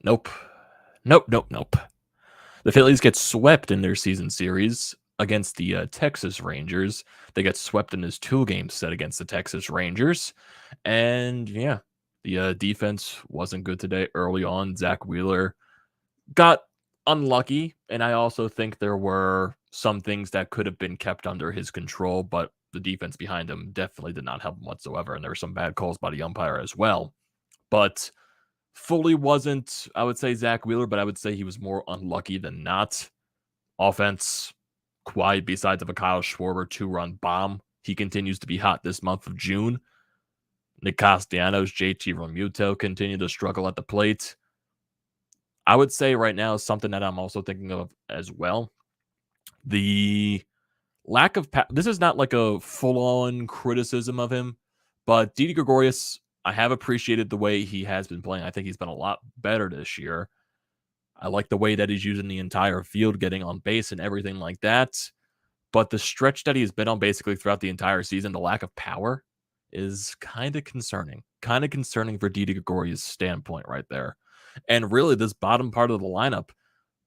Nope. Nope. The Phillies get swept in their season series against the Texas Rangers. They get swept in this 2-game set against the Texas Rangers. And yeah, the defense wasn't good today early on. Zack Wheeler got unlucky. And I also think there were some things that could have been kept under his control, but the defense behind him definitely did not help him whatsoever. And there were some bad calls by the umpire as well. But fully wasn't, I would say, Zack Wheeler, but I would say he was more unlucky than not. Offense, quiet besides of a Kyle Schwarber 2-run bomb. He continues to be hot this month of June. Nick Castellanos, JT Realmuto continue to struggle at the plate. I would say right now something that I'm also thinking of as well. The lack of this is not like a full-on criticism of him, but Didi Gregorius, I have appreciated the way he has been playing. I think he's been a lot better this year. I like the way that he's using the entire field, getting on base and everything like that. But the stretch that he's been on basically throughout the entire season, the lack of power is kind of concerning. Kind of concerning for Didi Gregorius' standpoint right there. And really, this bottom part of the lineup,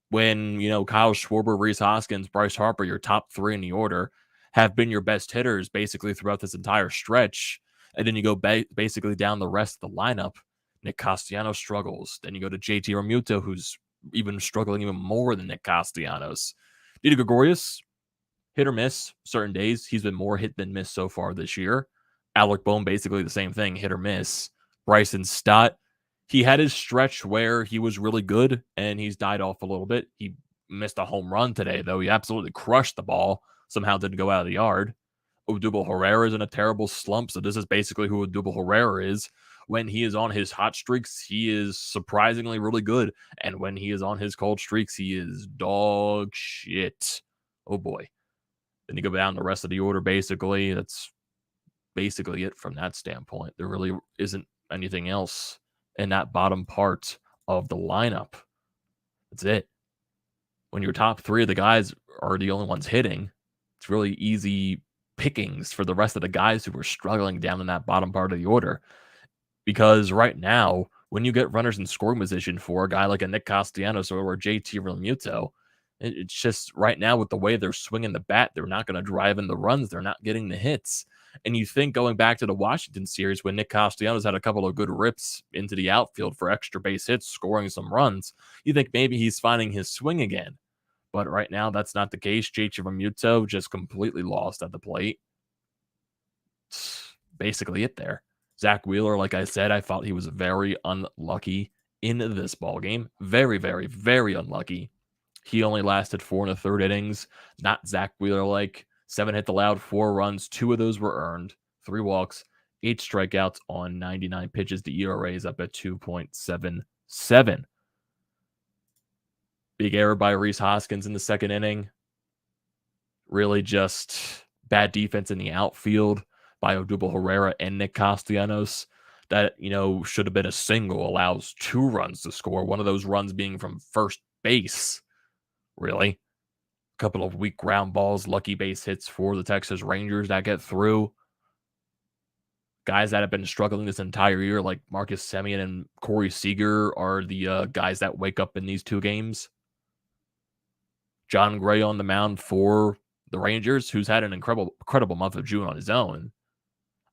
when, Kyle Schwarber, Rhys Hoskins, Bryce Harper, your top 3 in the order, have been your best hitters basically throughout this entire stretch. And then you go basically down the rest of the lineup. Nick Castellanos struggles. Then you go to JT Realmuto, who's even struggling even more than Nick Castellanos. Didi Gregorius, hit or miss. Certain days, he's been more hit than miss so far this year. Alec Bohm, basically the same thing, hit or miss. Bryson Stott, he had his stretch where he was really good, and he's died off a little bit. He missed a home run today, though. He absolutely crushed the ball. Somehow didn't go out of the yard. Odubel Herrera is in a terrible slump, so this is basically who Odubel Herrera is. When he is on his hot streaks, he is surprisingly really good. And when he is on his cold streaks, he is dog shit. Oh, boy. Then you go down the rest of the order, basically. That's basically it from that standpoint. There really isn't anything else in that bottom part of the lineup. That's it. When your top 3 of the guys are the only ones hitting, it's really easy pickings for the rest of the guys who are struggling down in that bottom part of the order. Because right now, when you get runners in scoring position for a guy like a Nick Castellanos or JT Realmuto, it's just right now with the way they're swinging the bat, they're not going to drive in the runs. They're not getting the hits. And you think going back to the Washington series when Nick Castellanos had a couple of good rips into the outfield for extra base hits, scoring some runs, you think maybe he's finding his swing again. But right now, that's not the case. JT Realmuto just completely lost at the plate. It's basically it there. Zack Wheeler, like I said, I thought he was very unlucky in this ball game. Very, very, very unlucky. He only lasted 4 1/3 innings. Not Zack Wheeler-like. 7 hits allowed, 4 runs. 2 of those were earned. 3 walks, 8 strikeouts on 99 pitches. The ERA is up at 2.77. Big error by Rhys Hoskins in the second inning. Really just bad defense in the outfield by Odubel Herrera and Nick Castellanos. That, should have been a single, allows 2 runs to score. One of those runs being from first base. Really. A couple of weak ground balls, lucky base hits for the Texas Rangers that get through. Guys that have been struggling this entire year, like Marcus Semien and Corey Seager, are the guys that wake up in these 2 games. John Gray on the mound for the Rangers, who's had an incredible month of June on his own.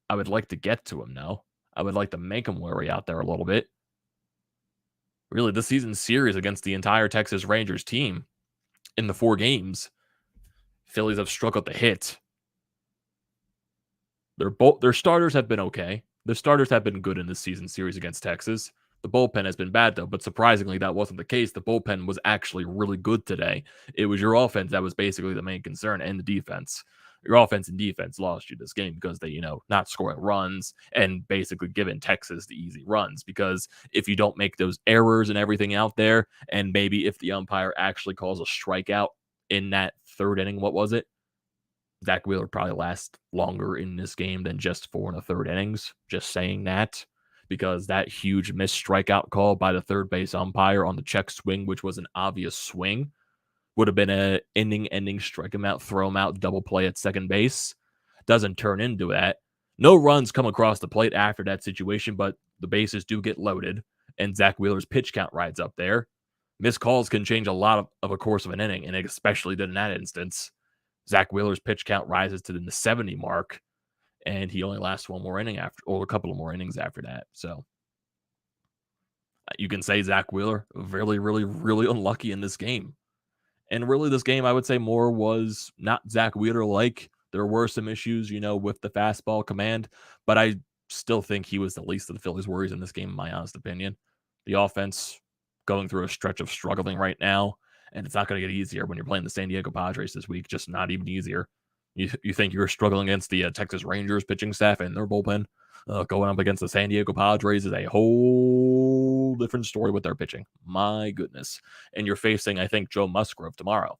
I would like to get to him now. I would like to make him worry out there a little bit. Really, this season's series against the entire Texas Rangers team in the 4 games, Phillies have struggled to hit. Their starters have been okay. Their starters have been good in this season series against Texas. The bullpen has been bad, though, but surprisingly, that wasn't the case. The bullpen was actually really good today. It was your offense that was basically the main concern, and the defense. Your offense and defense lost you this game because they, not scoring runs and basically giving Texas the easy runs. Because if you don't make those errors and everything out there, and maybe if the umpire actually calls a strikeout in that 3rd inning, what was it? Zack Wheeler probably lasts longer in this game than just 4 1/3 innings. Just saying that. Because that huge missed strikeout call by the third base umpire on the check swing, which was an obvious swing, would have been an ending, strike him out, throw him out, double play at second base. Doesn't turn into that. No runs come across the plate after that situation, but the bases do get loaded. and Zack Wheeler's pitch count rides up there, missed calls can change a lot of a course of an inning, and it especially did in that instance. Zack Wheeler's pitch count rises to the 70 mark, and he only lasts one more inning after, or a couple of more innings after that. So you can say Zack Wheeler really, really, really unlucky in this game. And really, this game, I would say more was not Zack Wheeler like. There were some issues, with the fastball command, but I still think he was the least of the Phillies' worries in this game, in my honest opinion. The offense going through a stretch of struggling right now, and it's not going to get easier when you're playing the San Diego Padres this week, just not even easier. You think you're struggling against the Texas Rangers pitching staff and their bullpen? Going up against the San Diego Padres is a whole different story with their pitching. My goodness. And you're facing, I think, Joe Musgrove tomorrow,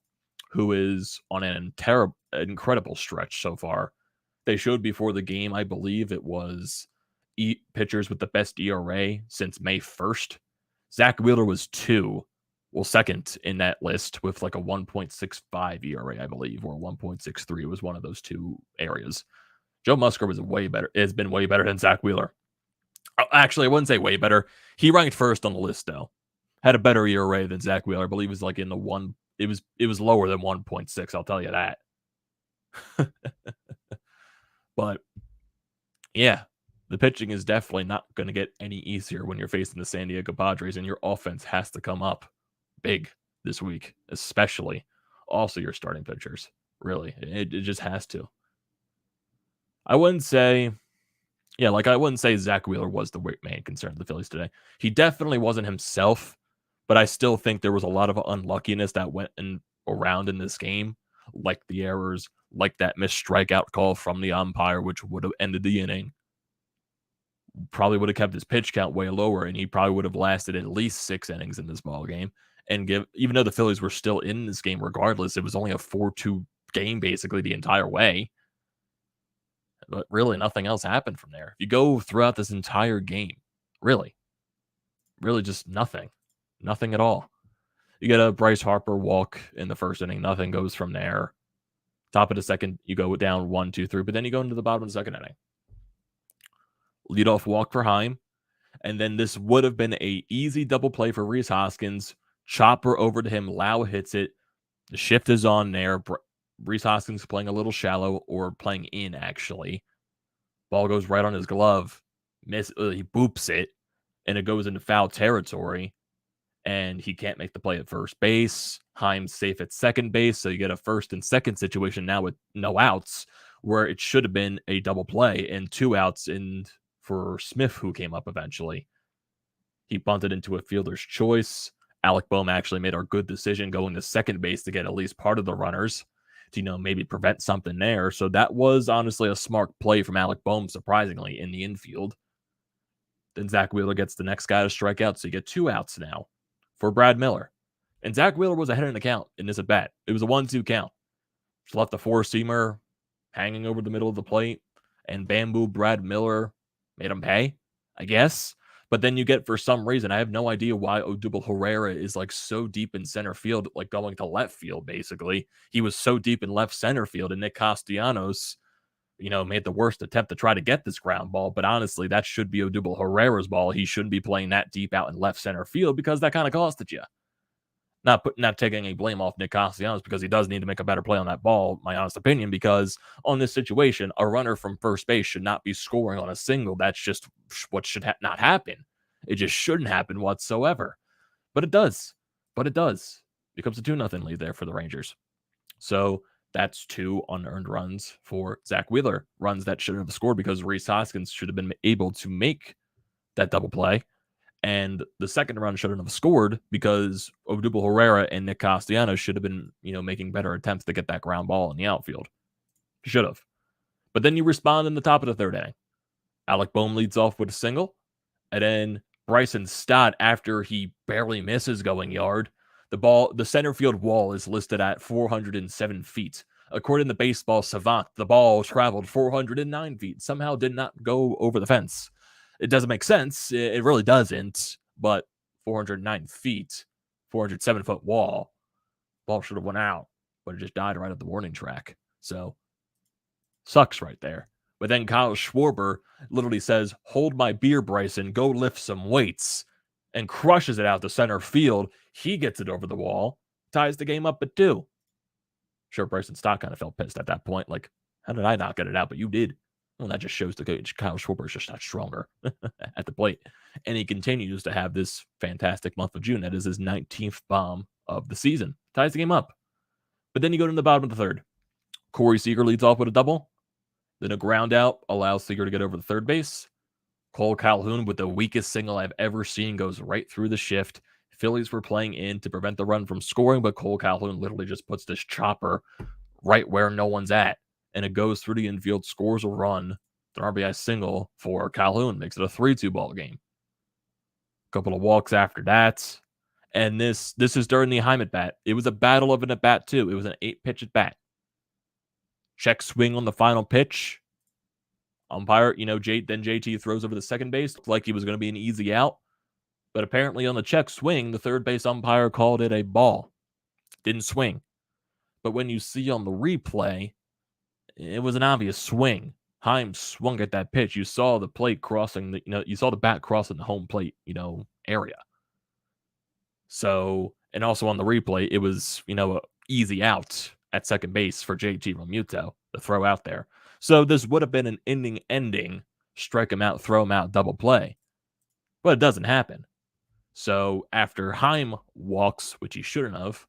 who is on an incredible stretch so far. They showed before the game, I believe it was pitchers with the best ERA since May 1st. Zack Wheeler was second in that list with like a 1.65 ERA, I believe, or 1.63. It was one of those two areas. Joe Musgrove has been way better than Zack Wheeler. Actually, I wouldn't say way better. He ranked first on the list, though. Had a better ERA than Zack Wheeler. I believe it was like in the one. It was lower than 1.6. I'll tell you that. But yeah, the pitching is definitely not going to get any easier when you're facing the San Diego Padres, and your offense has to come up big this week, especially also your starting pitchers. Really, it just has to. I wouldn't say Zack Wheeler was the main concern of the Phillies today. He definitely wasn't himself, but I still think there was a lot of unluckiness that went around in this game, like the errors, like that missed strikeout call from the umpire, which would have ended the inning. Probably would have kept his pitch count way lower, and he probably would have lasted at least 6 innings in this ball game. And even though the Phillies were still in this game regardless, it was only a 4-2 game basically the entire way. But really, nothing else happened from there. If you go throughout this entire game, really just nothing. Nothing at all. You get a Bryce Harper walk in the first inning. Nothing goes from there. Top of the second, you go down 1, 2, 3, but then you go into the bottom of the second inning. Leadoff walk for Heim. And then this would have been a easy double play for Rhys Hoskins. Chopper over to him. Lau hits it. The shift is on there. Rhys Hoskins playing a little shallow, or playing in, actually. Ball goes right on his glove. He boops it, and it goes into foul territory, and he can't make the play at first base. Heim's safe at second base, so you get a first and second situation now with no outs, where it should have been a double play and 2 outs for Smith, who came up eventually. He bunted into a fielder's choice. Alec Bohm actually made a good decision going to second base to get at least part of the runners to, maybe prevent something there. So that was honestly a smart play from Alec Bohm, surprisingly, in the infield. Then Zack Wheeler gets the next guy to strike out, so you get 2 outs now for Brad Miller. And Zack Wheeler was ahead in the count in this at-bat. It was a 1-2 count. Just left the 4-seamer hanging over the middle of the plate, and bamboo Brad Miller made him pay, I guess. But then you get, for some reason, I have no idea why Odubel Herrera is like so deep in center field, like going to left field, basically. He was so deep in left center field, and Nick Castellanos, made the worst attempt to try to get this ground ball. But honestly, that should be Odubel Herrera's ball. He shouldn't be playing that deep out in left center field, because that kind of costed you. Not taking any blame off Nick Castellanos, because he does need to make a better play on that ball, my honest opinion, because on this situation, a runner from first base should not be scoring on a single. That's just what should not happen. It just shouldn't happen whatsoever. But it does. It becomes a 2-0 lead there for the Rangers. So that's 2 unearned runs for Zack Wheeler. Runs that shouldn't have scored, because Rhys Hoskins should have been able to make that double play. And the second run shouldn't have scored, because Odubel Herrera and Nick Castellanos should have been, making better attempts to get that ground ball in the outfield. Should have. But then you respond in the top of the third inning. Alec Bohm leads off with a single. And then Bryson Stott, after he barely misses going yard, the center field wall is listed at 407 feet. According to Baseball Savant, the ball traveled 409 feet. Somehow did not go over the fence. It doesn't make sense. It really doesn't. But 409 feet, 407-foot wall, ball should have went out, but it just died right at the warning track. So, sucks right there. But then Kyle Schwarber literally says, "Hold my beer, Bryson. Go lift some weights." and crushes it out to center field. He gets it over the wall, ties the game up at 2. Sure, Bryson Stott kind of felt pissed at that point. Like, how did I not get it out? But you did. Well, that just shows the Kyle Schwarber is just not stronger at the plate. And he continues to have this fantastic month of June. That is his 19th bomb of the season. Ties the game up. But then you go to the bottom of the 3rd. Corey Seager leads off with a double. Then a ground out allows Seager to get over the 3rd base. Cole Calhoun, with the weakest single I've ever seen, goes right through the shift. Phillies were playing in to prevent the run from scoring, but Cole Calhoun literally just puts this chopper right where no one's at. And it goes through the infield, scores a run. An RBI single for Calhoun, makes it a 3-2 ball game. A couple of walks after that. And this is during the Heim at bat. It was a battle of an at bat, too. It was an 8-pitch at bat. Check swing on the final pitch. Umpire, then JT throws over the second base. Looked like he was going to be an easy out. But apparently on the check swing, the third base umpire called it a ball. Didn't swing. But when you see on the replay, it was an obvious swing. Heim swung at that pitch. You saw the plate crossing you saw the bat crossing the home plate, area. So, and also on the replay, it was, a easy out at second base for JT Realmuto, the throw out there. So this would have been an ending, strike him out, throw him out, double play. But it doesn't happen. So after Heim walks, which he shouldn't have,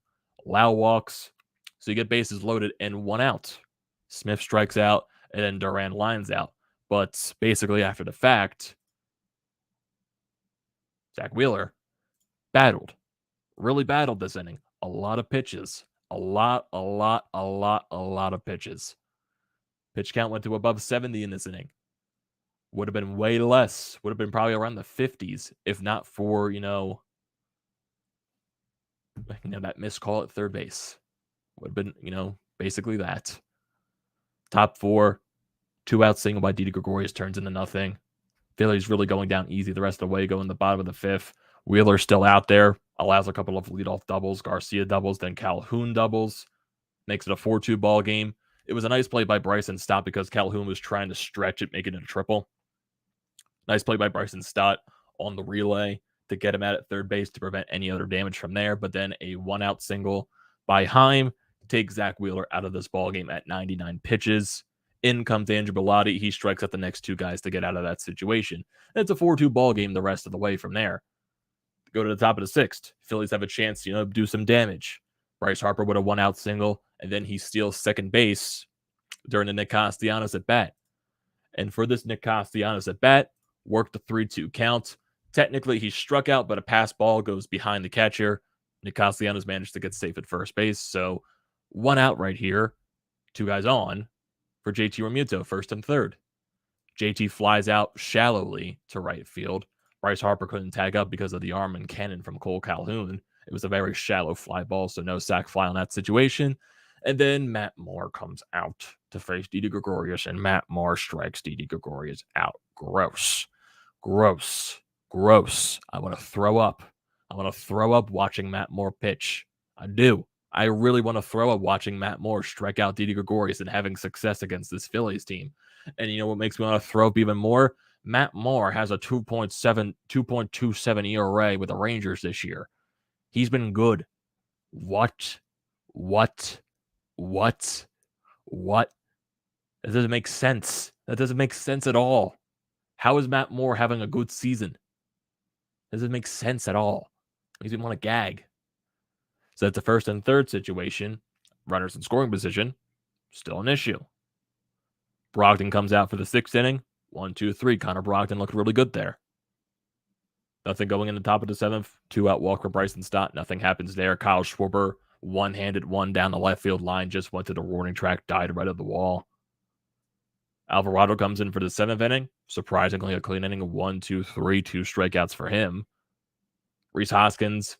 Lau walks, so you get bases loaded and 1 out. Smith strikes out, and then Duran lines out. But basically after the fact, Zack Wheeler really battled this inning. A lot of pitches. A lot of pitches. Pitch count went to above 70 in this inning. Would have been way less. Would have been probably around the 50s, if not for, that missed call at third base. Would have been, basically that. Top 4, 2-out single by Didi Gregorius turns into nothing. Phillies really going down easy the rest of the way, going the bottom of the 5th. Wheeler still out there, allows a couple of leadoff doubles. Garcia doubles, then Calhoun doubles. Makes it a 4-2 ball game. It was a nice play by Bryce and Stott because Calhoun was trying to stretch it, making it a triple. Nice play by Bryce and Stott on the relay to get him out at third base to prevent any other damage from there. But then a 1-out single by Heim takes Zack Wheeler out of this ballgame at 99 pitches. In comes Andrew Bellotti. He strikes out the next 2 guys to get out of that situation. And it's a 4-2 ball game the rest of the way from there. Go to the top of the 6th. Phillies have a chance to, do some damage. Bryce Harper with a 1-out single, and then he steals second base during the Nick Castellanos at bat. And for this Nick Castellanos at bat, worked the 3-2 count. Technically, he struck out, but a pass ball goes behind the catcher. Nick Castellanos managed to get safe at first base. So 1 out right here, 2 guys on for JT Realmuto, first and third. JT flies out shallowly to right field. Bryce Harper couldn't tag up because of the arm and cannon from Cole Calhoun. It was a very shallow fly ball, so no sac fly on that situation. And then Matt Moore comes out to face Didi Gregorius, and Matt Moore strikes Didi Gregorius out. Gross. I want to throw up. I want to throw up watching Matt Moore pitch. I do. I really want to throw up watching Matt Moore strike out Didi Gregorius and having success against this Phillies team. And you know what makes me want to throw up even more? Matt Moore has a 2.27 ERA with the Rangers this year. He's been good. What? That doesn't make sense. That doesn't make sense at all. How is Matt Moore having a good season? Doesn't make sense at all. Makes me want to gag. So that's the first and third situation. Runners in scoring position. Still an issue. Brogdon comes out for the 6th inning. 1, 2, 3. Connor Brogdon looked really good there. Nothing going in the top of the 7th. 2-out walk for Bryce and Stott. Nothing happens there. Kyle Schwarber, one-handed one down the left field line, just went to the warning track, died right at the wall. Alvarado comes in for the 7th inning. Surprisingly, a clean inning of 1, 2, 3. 2 strikeouts for him. Rhys Hoskins,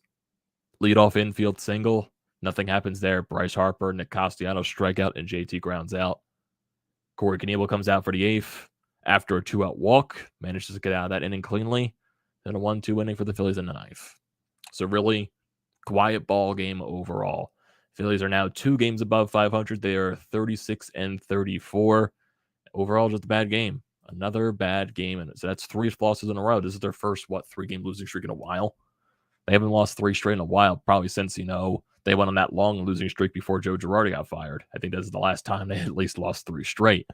leadoff infield single. Nothing happens there. Bryce Harper, Nick Castellanos strikeout, and JT grounds out. Corey Knebel comes out for the 8th. After a 2-out walk, manages to get out of that inning cleanly. Then a 1-2 inning for the Phillies in the 9th. So really quiet ball game overall. Phillies are now 2 games above 500. They are 36 and 34. Overall, just a bad game. Another bad game. And so that's 3 losses in a row. This is their first, 3-game losing streak in a while. They haven't lost 3 straight in a while, probably since, they went on that long losing streak before Joe Girardi got fired. I think this is the last time they at least lost 3 straight.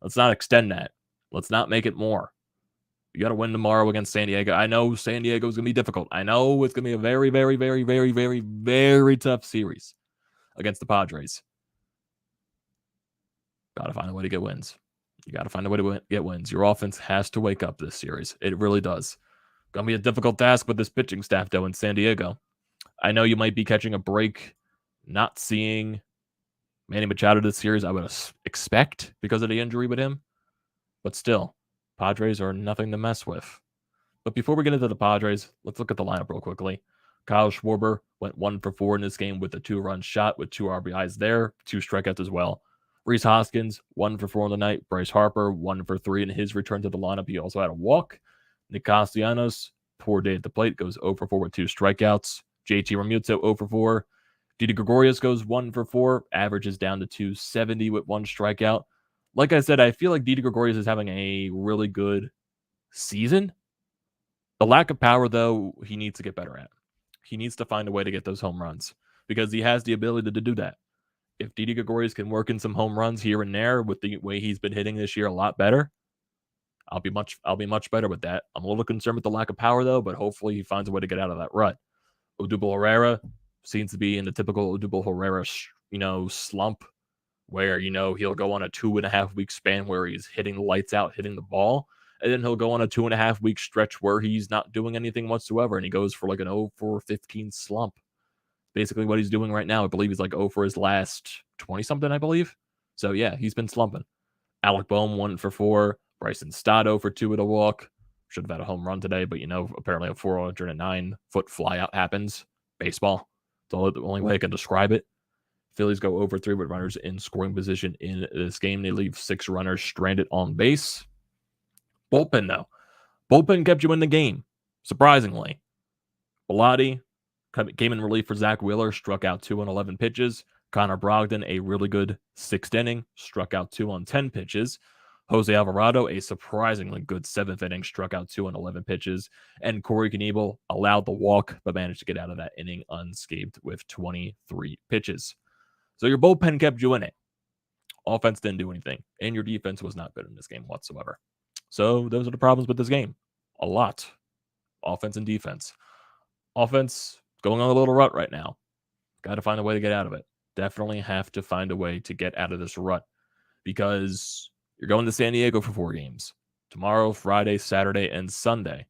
Let's not extend that. Let's not make it more. You got to win tomorrow against San Diego. I know San Diego is going to be difficult. I know it's going to be a very, very, very, very, very, very tough series against the Padres. Got to find a way to get wins. You got to find a way to get wins. Your offense has to wake up this series. It really does. Going to be a difficult task with this pitching staff, though, in San Diego. I know you might be catching a break, not seeing Manny Machado this series, I would expect, because of the injury with him. But still, Padres are nothing to mess with. But before we get into the Padres, let's look at the lineup real quickly. Kyle Schwarber went 1 for 4 in this game with a 2-run shot with 2 RBIs there, 2 strikeouts as well. Rhys Hoskins, 1 for 4 on the night. Bryce Harper, 1 for 3 in his return to the lineup. He also had a walk. Nick Castellanos, poor day at the plate, goes 0 for 4 with 2 strikeouts. JT Realmuto, 0 for 4. Didi Gregorius goes 1 for 4, averages down to 270 with 1 strikeout. Like I said, I feel like Didi Gregorius is having a really good season. The lack of power, though, he needs to get better at. He needs to find a way to get those home runs because he has the ability to do that. If Didi Gregorius can work in some home runs here and there with the way he's been hitting this year a lot better, I'll be much better with that. I'm a little concerned with the lack of power, though, but hopefully he finds a way to get out of that rut. Odubel Herrera seems to be in the typical Odubel Herrera, slump where, he'll go on a 2.5-week span where he's hitting the lights out, hitting the ball, and then he'll go on a 2.5-week stretch where he's not doing anything whatsoever, and he goes for like an 0 for 15 slump. Basically what he's doing right now. I believe he's like 0 for his last 20-something, I believe. So, yeah, he's been slumping. Alec Boehm, 1 for 4. Bryson Stott, 0 for 2 with a walk. Should have had a home run today, but, apparently a 409-foot flyout happens. Baseball. It's the only way I can describe it. Phillies go over 3 with runners in scoring position in this game. They leave 6 runners stranded on base. Bullpen, though. Bullpen kept you in the game, surprisingly. Bellotti came in relief for Zack Wheeler, struck out 2 on 11 pitches. Connor Brogdon, a really good 6th inning, struck out 2 on 10 pitches. Jose Alvarado, a surprisingly good 7th inning, struck out 2 on 11 pitches. And Corey Knebel allowed the walk, but managed to get out of that inning unscathed with 23 pitches. So your bullpen kept you in it. Offense didn't do anything, and your defense was not good in this game whatsoever. So those are the problems with this game. A lot. Offense and defense. Offense going on a little rut right now. Got to find a way to get out of it. Definitely have to find a way to get out of this rut because you're going to San Diego for 4 games. Tomorrow, Friday, Saturday, and Sunday.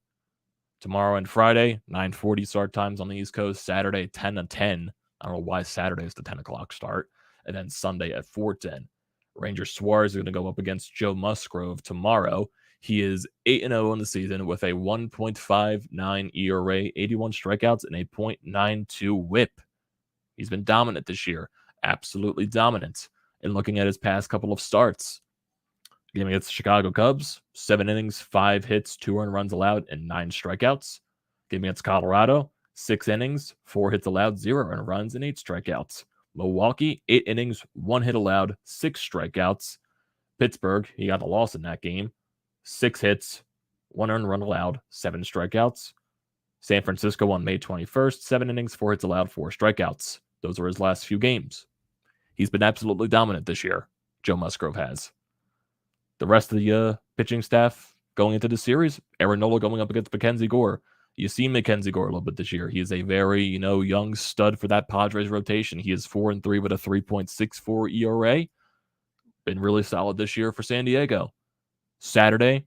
Tomorrow and Friday, 9:40 start times on the East Coast. Saturday, 10 to 10. I don't know why Saturday is the 10 o'clock start. And then Sunday at 4:10. Ranger Suarez are going to go up against Joe Musgrove tomorrow. He is 8-0 in the season with a 1.59 ERA, 81 strikeouts, and a .92 whip. He's been dominant this year. Absolutely dominant. And looking at his past couple of starts, game against the Chicago Cubs, 7 innings, 5 hits, 2 earned runs allowed, and 9 strikeouts. Game against Colorado, 6 innings, 4 hits allowed, 0 earned runs, and 8 strikeouts. Milwaukee, 8 innings, 1 hit allowed, 6 strikeouts. Pittsburgh, he got the loss in that game. 6 hits, 1 earned run allowed, 7 strikeouts. San Francisco on May 21st, 7 innings, 4 hits allowed, 4 strikeouts. Those are his last few games. He's been absolutely dominant this year, Joe Musgrove has. The rest of the pitching staff going into the series, Aaron Nola going up against Mackenzie Gore. You've seen Mackenzie Gore a little bit this year. He is a very, young stud for that Padres rotation. He is 4-3 with a 3.64 ERA. Been really solid this year for San Diego. Saturday,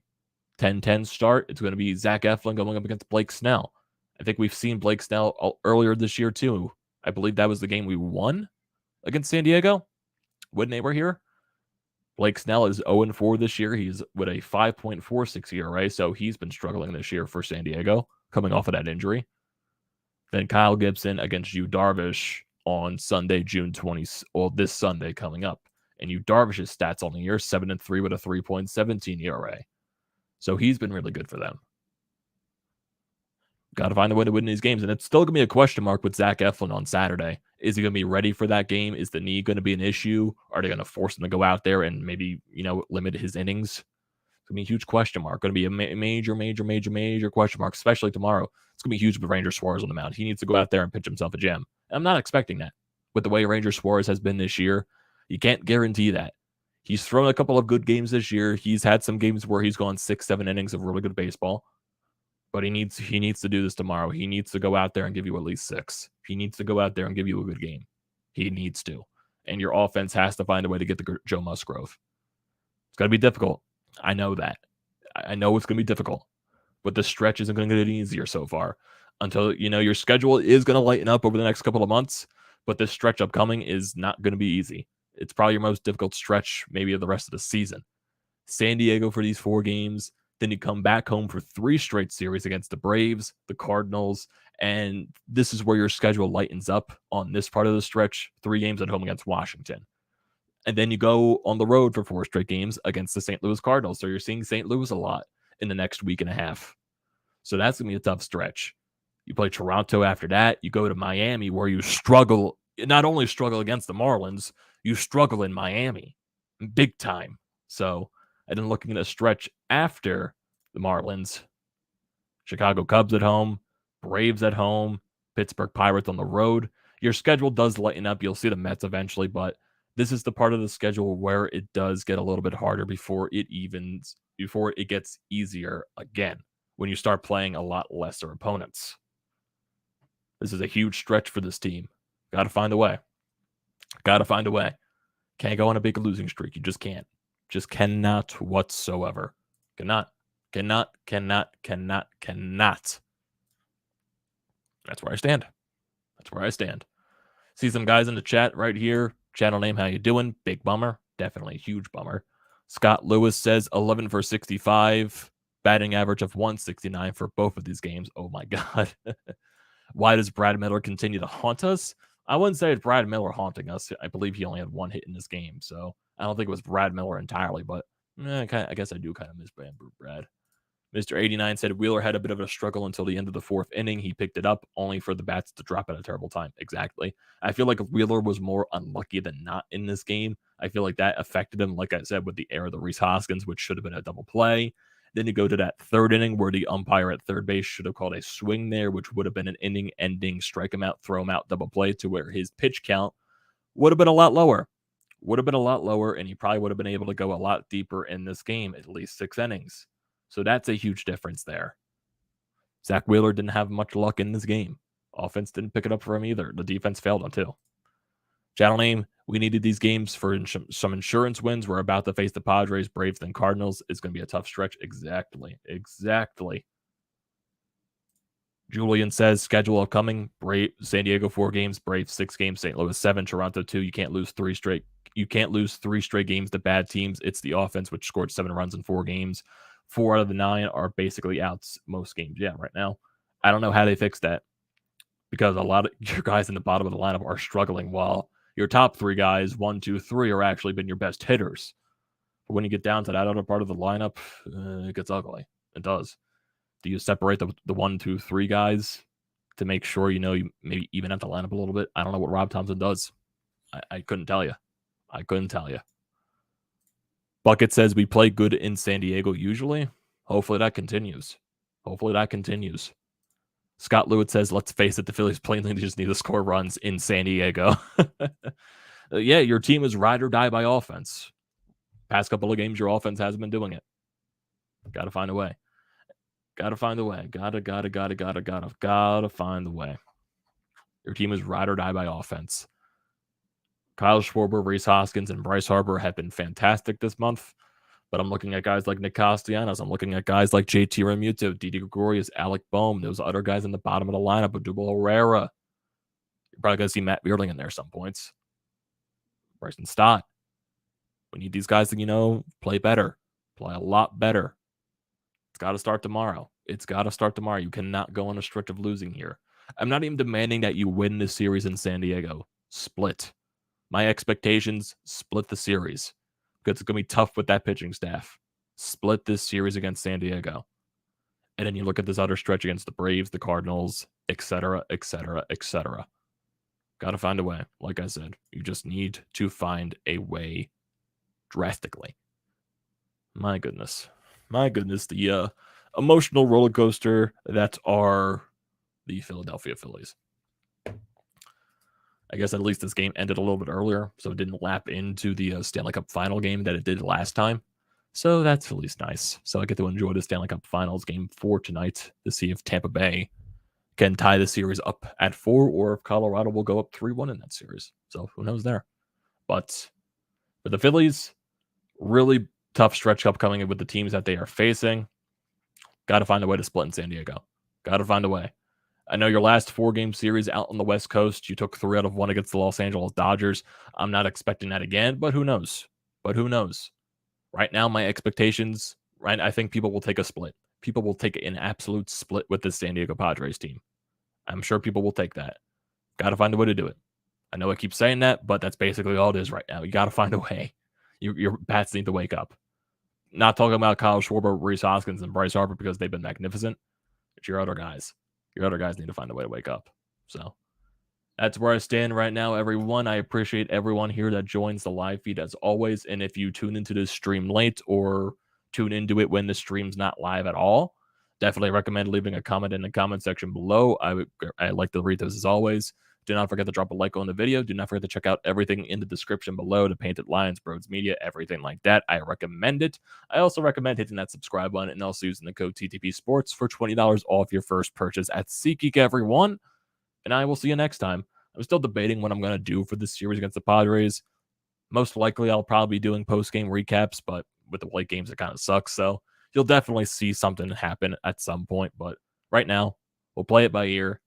10-10 start. It's going to be Zach Eflin going up against Blake Snell. I think we've seen Blake Snell earlier this year, too. I believe that was the game we won against San Diego when they were here. Blake Snell is 0-4 this year. He's with a 5.46 ERA, so he's been struggling this year for San Diego, coming off of that injury. Then Kyle Gibson against Yu Darvish on Sunday, June 20th, or this Sunday coming up. And Yu Darvish's stats on the year, 7-3 with a 3.17 ERA. So he's been really good for them. Got to find a way to win these games. And it's still going to be a question mark with Zach Eflin on Saturday. Is he going to be ready for that game? Is the knee going to be an issue? Are they going to force him to go out there and maybe, limit his innings? It's going to be a huge question mark. Going to be a major question mark, especially tomorrow. It's going to be huge with Ranger Suarez on the mound. He needs to go out there and pitch himself a gem. I'm not expecting that. With the way Ranger Suarez has been this year, you can't guarantee that. He's thrown a couple of good games this year. He's had some games where he's gone 6-7 innings of really good baseball. But he needs to do this tomorrow. He needs to go out there and give you at least 6. He needs to go out there and give you a good game. He needs to. And your offense has to find a way to get the Joe Musgrove. It's going to be difficult. I know that. I know it's going to be difficult. But the stretch isn't going to get any easier so far. Until, your schedule is going to lighten up over the next couple of months. But this stretch upcoming is not going to be easy. It's probably your most difficult stretch maybe of the rest of the season. San Diego for these 4 games. Then you come back home for 3 straight series against the Braves, the Cardinals, and this is where your schedule lightens up on this part of the stretch. 3 games at home against Washington. And then you go on the road for 4 straight games against the St. Louis Cardinals. So you're seeing St. Louis a lot in the next week and a half. So that's going to be a tough stretch. You play Toronto after that. You go to Miami where you struggle, not only struggle against the Marlins, you struggle in Miami big time. So, and then looking at a stretch after the Marlins, Chicago Cubs at home, Braves at home, Pittsburgh Pirates on the road. Your schedule does lighten up. You'll see the Mets eventually, but this is the part of the schedule where it does get a little bit harder before it gets easier again when you start playing a lot lesser opponents. This is a huge stretch for this team. Got to find a way. Can't go on a big losing streak. You just can't. Just cannot whatsoever. Cannot. That's where I stand. See some guys in the chat right here. Channel name, how you doing? Big bummer. Definitely a huge bummer. Scott Lewis says 11 for 65. Batting average of 169 for both of these games. Oh my God. Why does Brad Miller continue to haunt us? I wouldn't say it's Brad Miller haunting us. I believe he only had 1 hit in this game. So I don't think it was Brad Miller entirely, but I guess I do kind of miss Brad. Mr. 89 said Wheeler had a bit of a struggle until the end of the 4th inning. He picked it up only for the bats to drop at a terrible time. Exactly. I feel like Wheeler was more unlucky than not in this game. I feel like that affected him, like I said, with the error of the Rhys Hoskins, which should have been a double play. Then you go to that 3rd inning where the umpire at third base should have called a swing there, which would have been an inning-ending strike him out, throw him out double play to where his pitch count would have been a lot lower. And he probably would have been able to go a lot deeper in this game, at least 6 innings. So that's a huge difference there. Zack Wheeler didn't have much luck in this game. Offense didn't pick it up for him either. The defense failed him too. Channel name, we needed these games for some insurance wins. We're about to face the Padres, Braves, then Cardinals. It's going to be a tough stretch. Exactly. Julian says, schedule upcoming. San Diego 4 games, Braves 6 games, St. Louis 7, Toronto 2. You can't lose 3 straight. You can't lose 3 straight games to bad teams. It's the offense, which scored 7 runs in 4 games. 4 out of the 9 are basically outs most games. Yeah, right now. I don't know how they fix that because a lot of your guys in the bottom of the lineup are struggling while your top 3 guys, 1, 2, 3, are actually been your best hitters. But when you get down to that other part of the lineup, it gets ugly. It does. Do you separate the 1, 2, 3 guys to make sure you maybe even out the lineup a little bit? I don't know what Rob Thompson does. I couldn't tell you. Bucket says we play good in San Diego usually. Hopefully that continues. Scott Lewis says, let's face it, the Phillies plainly just need to score runs in San Diego. Yeah, your team is ride or die by offense. Past couple of games, your offense hasn't been doing it. Got to find a way. Gotta find the way. Gotta find the way. Your team is ride or die by offense. Kyle Schwarber, Rhys Hoskins, and Bryce Harper have been fantastic this month. But I'm looking at guys like Nick Castellanos. I'm looking at guys like JT Realmuto, Didi Gregorius, Alec Boehm. Those other guys in the bottom of the lineup, Odubel Herrera. You're probably going to see Matt Beardling in there some points. Bryson Stott. We need these guys to, play better. Play a lot better. It's got to start tomorrow. You cannot go on a stretch of losing here. I'm not even demanding that you win this series in San Diego. Split. My expectations, split the series. Because it's going to be tough with that pitching staff. Split this series against San Diego. And then you look at this other stretch against the Braves, the Cardinals, etc. Got to find a way. Like I said, you just need to find a way drastically. My goodness. My goodness, the emotional roller coaster that are the Philadelphia Phillies. I guess at least this game ended a little bit earlier, so it didn't lap into the Stanley Cup final game that it did last time. So that's at least nice. So I get to enjoy the Stanley Cup Finals game 4 tonight to see if Tampa Bay can tie the series up at 4 or if Colorado will go up 3-1 in that series. So who knows there. But for the Phillies, really tough stretch upcoming with the teams that they are facing. Got to find a way to split in San Diego. Got to find a way. I know your last 4-game series out on the West Coast, you took 3 out of 1 against the Los Angeles Dodgers. I'm not expecting that again, but who knows? Right now, my expectations, right? I think people will take a split. People will take an absolute split with the San Diego Padres team. I'm sure people will take that. Got to find a way to do it. I know I keep saying that, but that's basically all it is right now. You got to find a way. Your bats need to wake up. Not talking about Kyle Schwarber, Rhys, Hoskins, and Bryce Harper because they've been magnificent. But your other guys need to find a way to wake up. So that's where I stand right now, everyone. I appreciate everyone here that joins the live feed as always. And if you tune into this stream late or tune into it when the stream's not live at all, definitely recommend leaving a comment in the comment section below. I like to read those as always. Do not forget to drop a like on the video. Do not forget to check out everything in the description below, the Painted Lions, BrodesMedia, everything like that. I recommend it. I also recommend hitting that subscribe button and also using the code TTPSPORTS for $20 off your first purchase at SeatGeek, everyone. And I will see you next time. I'm still debating what I'm going to do for this series against the Padres. Most likely, I'll probably be doing post-game recaps, but with the late games, it kind of sucks. So you'll definitely see something happen at some point. But right now, we'll play it by ear.